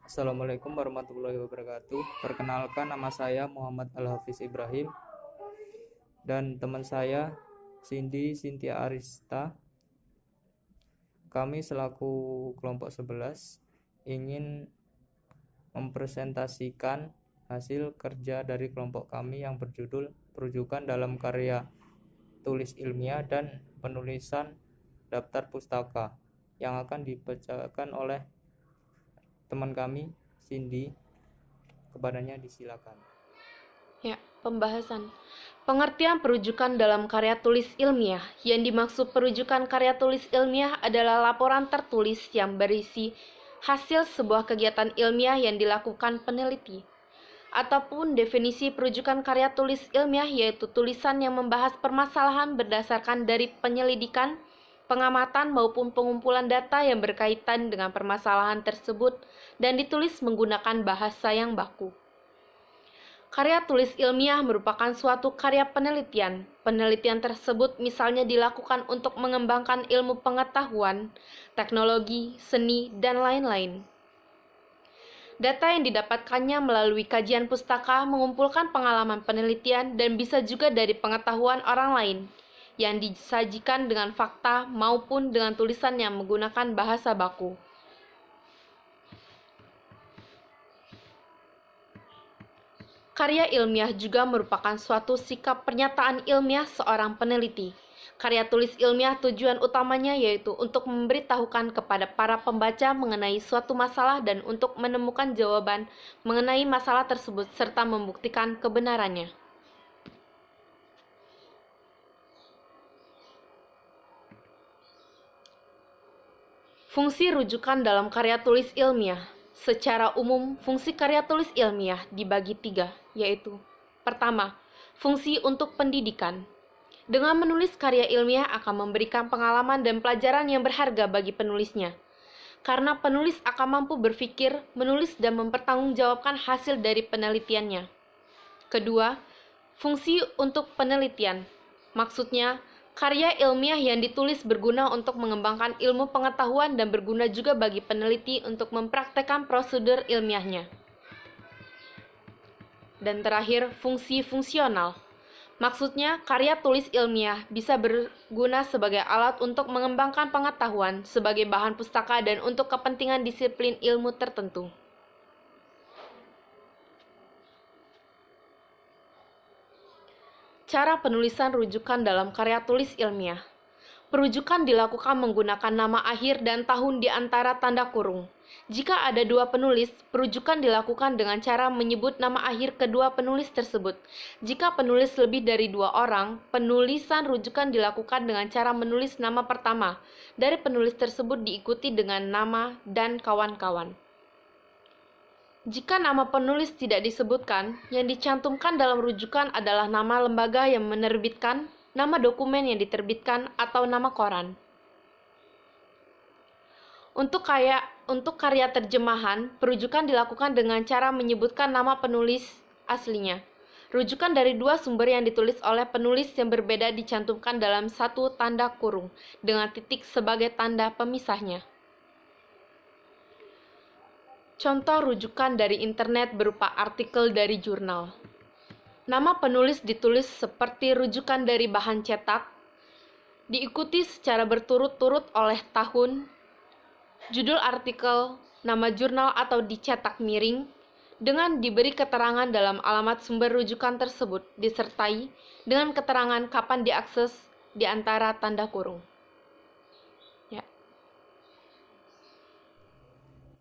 Assalamualaikum warahmatullahi wabarakatuh. Perkenalkan, nama saya Muhammad Al-Hafiz Ibrahim dan teman saya Cindy Cynthia Arista. Kami selaku kelompok 11 ingin mempresentasikan hasil kerja dari kelompok kami yang berjudul Perujukan dalam Karya Tulis Ilmiah dan Penulisan Daftar Pustaka, yang akan dibacakan oleh teman kami Cindy. Kepadanya disilakan. Ya, pembahasan. Pengertian perujukan dalam karya tulis ilmiah. Yang dimaksud perujukan karya tulis ilmiah adalah laporan tertulis yang berisi hasil sebuah kegiatan ilmiah yang dilakukan peneliti. Ataupun definisi perujukan karya tulis ilmiah yaitu tulisan yang membahas permasalahan berdasarkan dari penyelidikan, pengamatan maupun pengumpulan data yang berkaitan dengan permasalahan tersebut dan ditulis menggunakan bahasa yang baku. Karya tulis ilmiah merupakan suatu karya penelitian. Penelitian tersebut misalnya dilakukan untuk mengembangkan ilmu pengetahuan, teknologi, seni, dan lain-lain. Data yang didapatkannya melalui kajian pustaka mengumpulkan pengalaman penelitian dan bisa juga dari pengetahuan orang lain yang disajikan dengan fakta maupun dengan tulisan yang menggunakan bahasa baku. Karya ilmiah juga merupakan suatu sikap pernyataan ilmiah seorang peneliti. Karya tulis ilmiah tujuan utamanya yaitu untuk memberitahukan kepada para pembaca mengenai suatu masalah dan untuk menemukan jawaban mengenai masalah tersebut serta membuktikan kebenarannya. Fungsi rujukan dalam karya tulis ilmiah. Secara umum, fungsi karya tulis ilmiah dibagi tiga, yaitu: pertama, fungsi untuk pendidikan. Dengan menulis karya ilmiah akan memberikan pengalaman dan pelajaran yang berharga bagi penulisnya. Karena penulis akan mampu berpikir, menulis, dan mempertanggungjawabkan hasil dari penelitiannya. Kedua, fungsi untuk penelitian. Maksudnya, karya ilmiah yang ditulis berguna untuk mengembangkan ilmu pengetahuan dan berguna juga bagi peneliti untuk mempraktekkan prosedur ilmiahnya. Dan terakhir, fungsi fungsional. Maksudnya, karya tulis ilmiah bisa berguna sebagai alat untuk mengembangkan pengetahuan, sebagai bahan pustaka, dan untuk kepentingan disiplin ilmu tertentu. Cara penulisan rujukan dalam karya tulis ilmiah. Perujukan dilakukan menggunakan nama akhir dan tahun di antara tanda kurung. Jika ada dua penulis, perujukan dilakukan dengan cara menyebut nama akhir kedua penulis tersebut. Jika penulis lebih dari dua orang, penulisan rujukan dilakukan dengan cara menulis nama pertama dari penulis tersebut diikuti dengan nama dan kawan-kawan. Jika nama penulis tidak disebutkan, yang dicantumkan dalam rujukan adalah nama lembaga yang menerbitkan, nama dokumen yang diterbitkan, atau nama koran. Untuk karya terjemahan, perujukan dilakukan dengan cara menyebutkan nama penulis aslinya. Rujukan dari dua sumber yang ditulis oleh penulis yang berbeda dicantumkan dalam satu tanda kurung, dengan titik sebagai tanda pemisahnya. Contoh rujukan dari internet berupa artikel dari jurnal. Nama penulis ditulis seperti rujukan dari bahan cetak, diikuti secara berturut-turut oleh tahun, judul artikel, nama jurnal atau dicetak miring, dengan diberi keterangan dalam alamat sumber rujukan tersebut, disertai dengan keterangan kapan diakses di antara tanda kurung.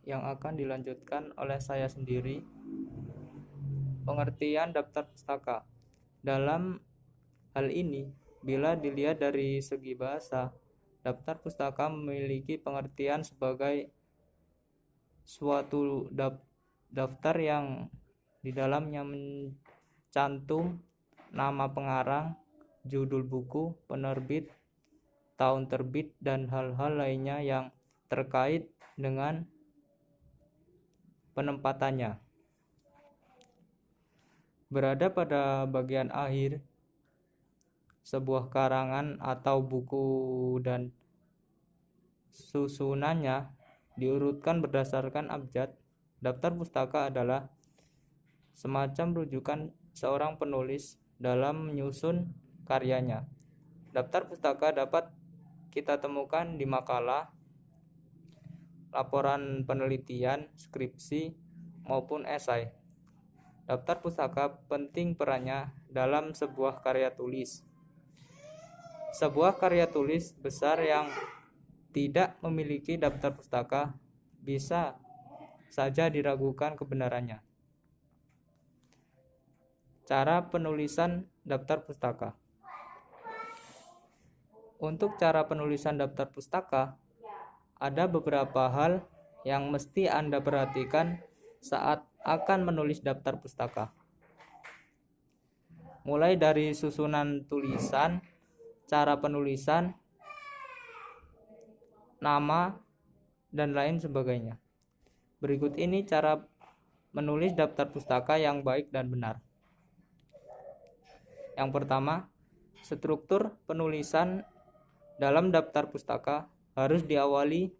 Yang akan dilanjutkan oleh saya sendiri, pengertian daftar pustaka. Dalam hal ini, bila dilihat dari segi bahasa, daftar pustaka memiliki pengertian sebagai suatu daftar yang di dalamnya mencantum nama pengarang, judul buku, penerbit, tahun terbit, dan hal-hal lainnya yang terkait dengan penempatannya. Berada pada bagian akhir sebuah karangan atau buku dan susunannya diurutkan berdasarkan abjad Daftar pustaka adalah semacam rujukan seorang penulis dalam menyusun karyanya. Daftar pustaka dapat kita temukan di makalah, laporan penelitian, skripsi, maupun esai. Daftar pustaka penting perannya dalam sebuah karya tulis. Sebuah karya tulis besar yang tidak memiliki daftar pustaka bisa saja diragukan kebenarannya. Cara penulisan daftar pustaka. Untuk cara penulisan daftar pustaka, ada beberapa hal yang mesti Anda perhatikan saat akan menulis daftar pustaka. Mulai dari susunan tulisan, cara penulisan, nama, dan lain sebagainya. Berikut ini cara menulis daftar pustaka yang baik dan benar. Yang pertama, struktur penulisan dalam daftar pustaka harus diawali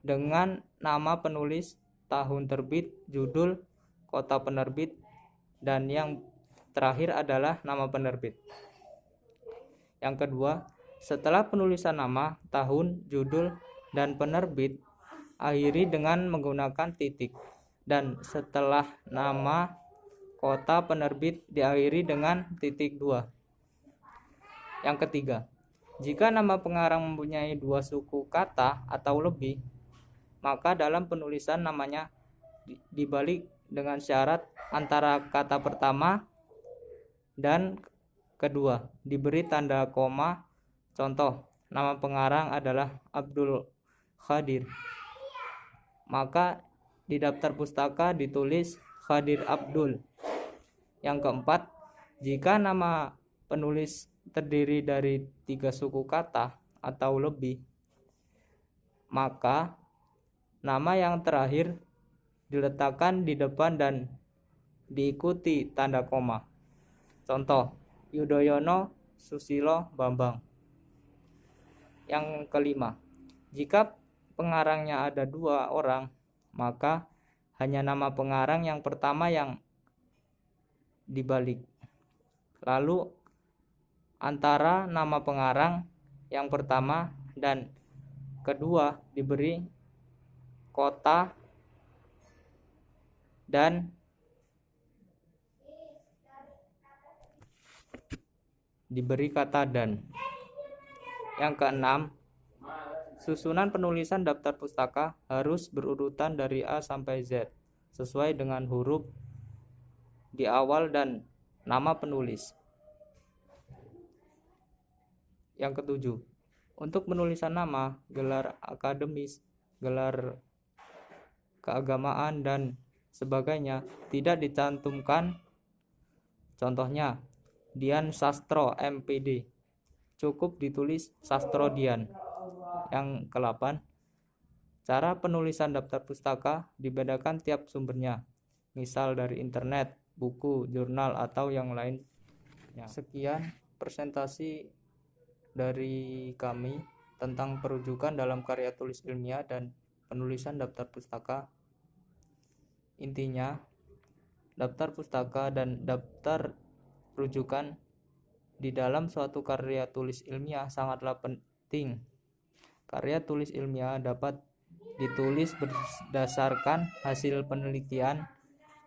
dengan nama penulis, tahun terbit, judul, kota penerbit, dan yang terakhir adalah nama penerbit. Yang kedua, setelah penulisan nama, tahun, judul, dan penerbit, akhiri dengan menggunakan titik. Dan setelah nama, kota penerbit diakhiri dengan titik 2. Yang ketiga, jika nama pengarang mempunyai 2 suku kata atau lebih, maka dalam penulisan namanya dibalik dengan syarat antara kata pertama dan kedua diberi tanda koma. Contoh, nama pengarang adalah Abdul Khadir, maka di daftar pustaka ditulis Khadir Abdul. Yang keempat, jika nama penulis terdiri dari 3 suku kata atau lebih, maka nama yang terakhir diletakkan di depan dan diikuti tanda koma. Contoh, Yudhoyono, Susilo, Bambang. Yang kelima, jika pengarangnya ada 2 orang, maka hanya nama pengarang yang pertama yang dibalik. Lalu antara nama pengarang yang pertama dan kedua diberi kota dan diberi kata dan. Yang keenam, susunan penulisan daftar pustaka harus berurutan dari A sampai Z sesuai dengan huruf di awal dan nama penulis. Yang ketujuh, untuk penulisan nama, gelar akademis, gelar keagamaan, dan sebagainya tidak dicantumkan. Contohnya, Dian Sastro MPD, cukup ditulis Sastro Dian. Yang ke-8, cara penulisan daftar pustaka dibedakan tiap sumbernya, misal dari internet, buku, jurnal, atau yang lain. Sekian presentasi dari kami tentang perujukan dalam karya tulis ilmiah dan penulisan daftar pustaka. Intinya, daftar pustaka dan daftar rujukan di dalam suatu karya tulis ilmiah sangatlah penting. Karya tulis ilmiah dapat ditulis berdasarkan hasil penelitian,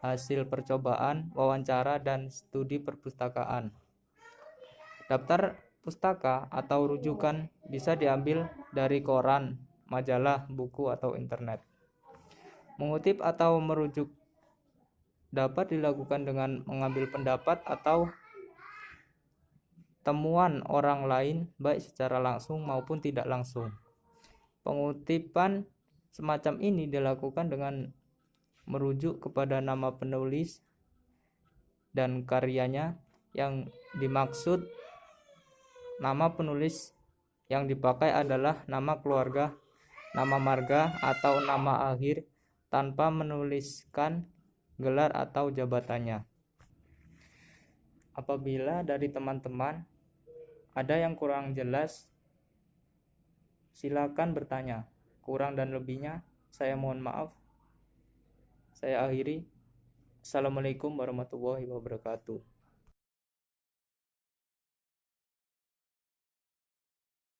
hasil percobaan, wawancara, dan studi perpustakaan. Daftar pustaka atau rujukan bisa diambil dari koran, majalah, buku, atau internet. Mengutip atau merujuk dapat dilakukan dengan mengambil pendapat atau temuan orang lain, baik secara langsung maupun tidak langsung. Pengutipan semacam ini dilakukan dengan merujuk kepada nama penulis dan karyanya. Yang dimaksud nama penulis yang dipakai adalah nama keluarga, nama marga, atau nama akhir tanpa menuliskan gelar atau jabatannya. Apabila dari teman-teman ada yang kurang jelas, silakan bertanya. Kurang dan lebihnya saya mohon maaf. saya akhiri. Assalamualaikum warahmatullahi wabarakatuh.